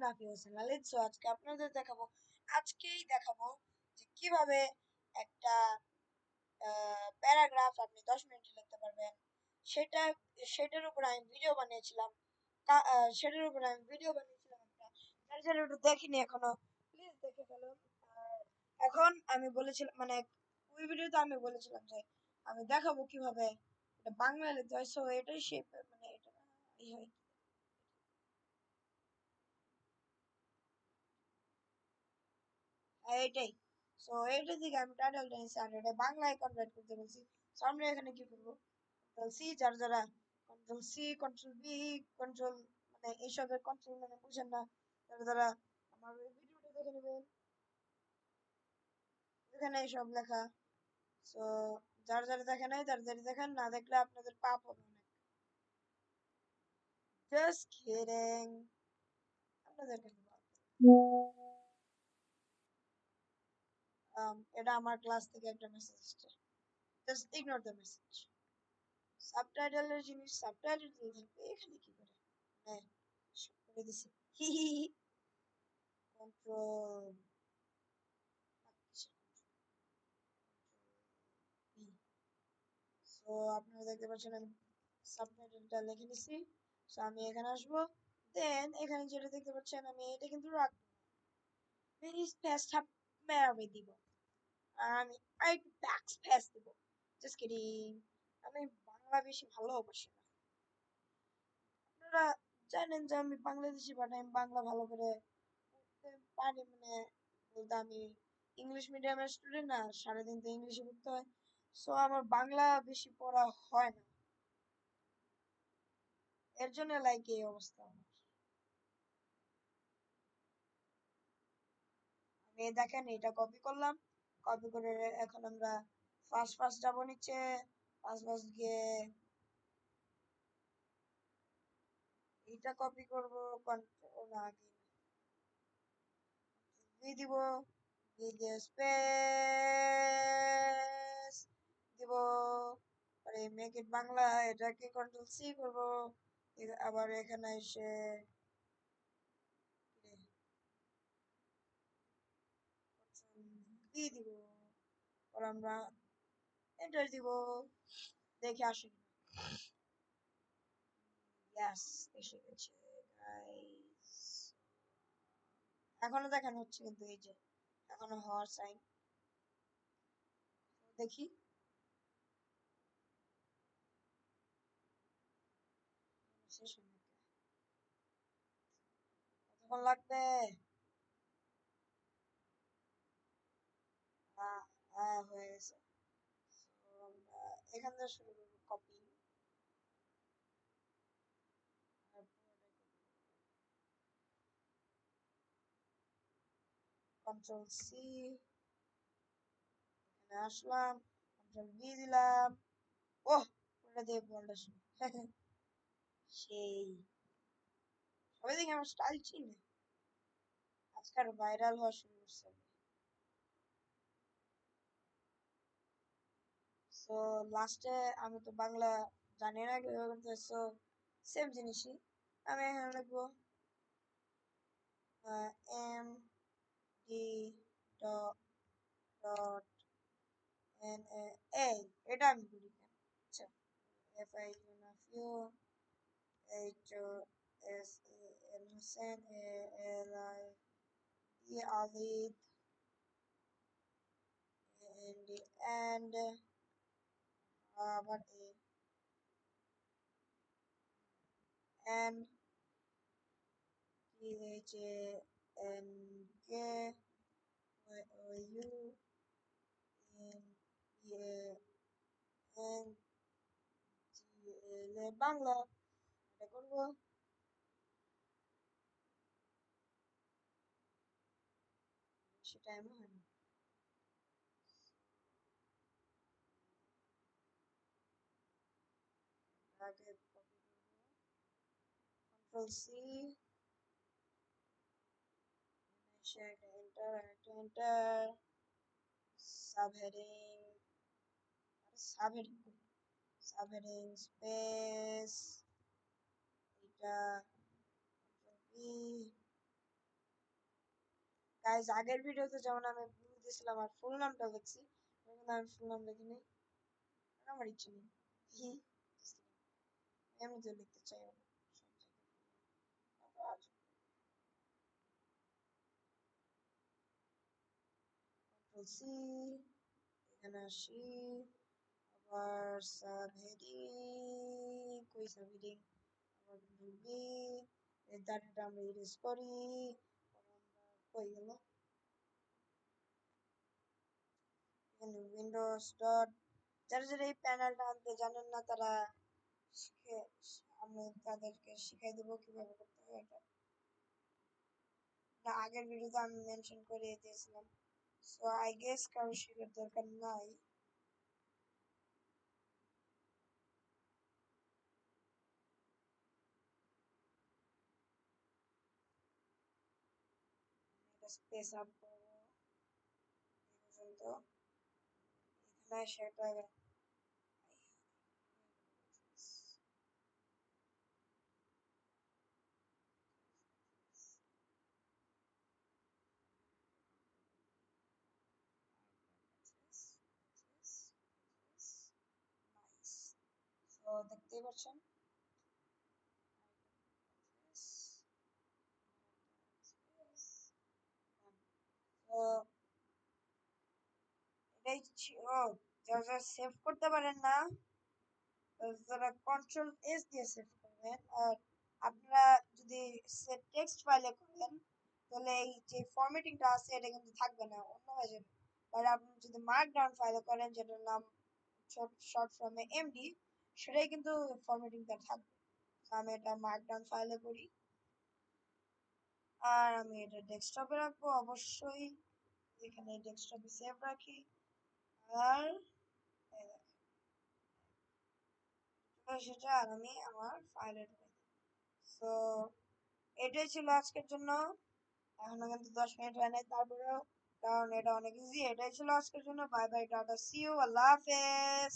নাফি হোসেন লালিত। So আজকেই দেখাবো যে কিভাবে একটা প্যারাগ্রাফ আপনি 10 মিনিটে লিখতে পারবেন। সেটা সেটার উপর আমি ভিডিও বানিয়েছিলাম। আপনারা যারা একটু দেখিনি এখনো, প্লিজ দেখে ফেলুন। আর এখন আমি বলেছিলাম, মানে ওই ভিডিওতে আমি বলেছিলাম যে আমি দেখাবো কিভাবে এটা বাংলা লিখতে হয়। সো এটাই সে, মানে এটা এই হয়, এইটাই। সো এইটা থেকে আমি টাইটেলটা নিয়েছি আর এটা বাংলায় কনভার্ট করতে বলছি। সো আমরা এখানে কি করবো, কন্ট্রোল সি, যারা যারা control C, control B, control, মানে এইসবের কন্ট্রোল মানে বুঝেন না, তারা তারা আমার ওই ভিডিওটা দেখে নেবেন, এখানে এইসব লেখা। সো যারা যারা দেখে নাই তাড়াতাড়ি দেখেন, না দেখলে আপনাদের পাপ হবে অনেক। জাস্ট কিডিং, আপনাদের কেন পাপ? এটা আমার ক্লাস থেকে একটা মেসেজ আসছে, জাস্ট ইগনোর দ্য মেসেজ। সাবটাইটেলের জিনিস সাবটাইটেল দিয়ে থাকবে, এখানে কি করে? হ্যাঁ, করে দিছি। হি হি হি। Control B. সো আপনারা দেখতে পাচ্ছেন আমি সাবটাইটেলটা লিখে নিছি। সো আমি এখানে আসবো, দেন এখানে যেটা দেখতে পাচ্ছেন আমি এটা কিন্তু রাখবো না, আমি স্পেসটা মেরে দিব। আর আমি আরেকটু ব্যাক স্পেস দিব। জাস্ট কিডিং, আমি বাংলা বেশি ভালোবাসি না। আপনারা জানেন যে আমি বাংলাদেশি, বাট আমি বাংলা ভালো করে পড়তে পারি, মানে বলতে আমি ইংলিশ মিডিয়ামের স্টুডেন্ট না, সারাদিন তো ইংলিশে পড়তে হয়। সো আমার বাংলা বেশি পড়া হয় না, এর জন্য লাইক এই অবস্থা আমার। আমি দেখেন এটা কপি করলাম, কপি করে এখন আমরা ফার্স্ট ফার্স্ট যাবো নিচে, ফার্স্ট ফার্স্ট গিয়ে এইটা কপি করবো, কন্ট্রোল আগে ভি দিব, ভি দিয়ে স্পেস দিব, পরে মেক ইট বাংলা, এটাকে কন্ট্রোল সি করবো, আবার এখানে এসে ভি দিব, পর আমরা এন্টার দিব, দেখে আসি। ইয়াস, এসে গেছে গাইস। এখনো দেখানো হচ্ছে কিন্তু এই যে এখনো হওয়ার সাইন, দেখি। শেষ হয়নি, কতক্ষণ লাগবে? হয়ে গেছে। So, আমরা এখান থেকে শুরু করবো কপি, কন্ট্রোল সি, এখানে আসলাম, কন্ট্রোল বি দিলাম। ওহ, ওটা দিয়ে বলটা শুরু। সেই সবাই দেখি আমার স্টাইল চিনে, আজকাল ভাইরাল হওয়া শুরু করছে। সো লাস্টে আমি তো বাংলা জানি না কিভাবে করতে, সো সেম জিনিসই আমি এখানে লিখবো M D dot N A, এটা আমি করি কেন? আচ্ছা, F I U H O S A N Hossain, A L I D আলিদ, এন ডি এন্ড, আবার A N T H A N K O U N A N G L A Bangla, এটা করবো। সেটা এমন হয় না, আগে কপি করবো, control C, enter, enter, subheading, subheading, subheading space, এটা কন্ট্রোল বি, গাইজ আগের ভিডিওতে যেমন আমি ভুল দিয়েছিলাম আর ফুল নামটা লিখছি, কিন্তু আমি ফুল নাম লিখিনি, আমার ইচ্ছে নেই। হি এমনিতে লিখতে চাই না সব জায়গায়। কন্ট্রোল সি, এখানে আসি, আবার সাব হেডিং, কই সাব হেডিং, আবার কন্ট্রোল বি, এর ডাটাটা আমরা ইরেজ করি, কই গেল, এখানে উইন্ডোজ ডট, যারা যারা এই প্যানেলটা আনতে জানেন না তারা শিখে, আমি তাদেরকে শিখাই দেবো কিভাবে করতে হয় এটা। আগের ভিডিওতে আমি মেনশন করে দিয়েছিলাম, সো আই গেস কারো শেখার দরকার নাই। এটা স্পেস আপ করবো এই পর্যন্ত, এখানে সেটা তো দেখতেই পাচ্ছেন। তো এটাই ছিল, যারা যারা সেভ করতে পারেন না তারা কন্ট্রোল এস দিয়ে সেভ করবেন। আর আপনারা যদি টেক্সট ফাইলে করেন তাহলে এই যে ফরম্যাটিংটা আছে এটা কিন্তু থাকবে না, অন্য হয়ে যাবে। আর আপনি যদি মার্কডাউন ফাইলে করেন যেটার নাম শর্ট ফর্মে এমডি, সেটাই কিন্তু ফরম্যাটিংটা থাকবে। আমি এটা মার্কডাউন ফাইলে করি, আর আমি এটা ডেস্কটপে রাখবো অবশ্যই, এখানে ডেস্কটপে সেভ রাখি। আর সেটা আর আমি আমার ফাইলে ঢুকে দিই। সো এটাই ছিল আজকের জন্য, এখনো কিন্তু 10 মিনিট হয় নাই, তারপরেও কারণ এটা অনেক ইজি। এটাই ছিল আজকের জন্য, বাই বাই, টাটা, সি ইউ, আল্লাহ হাফেজ।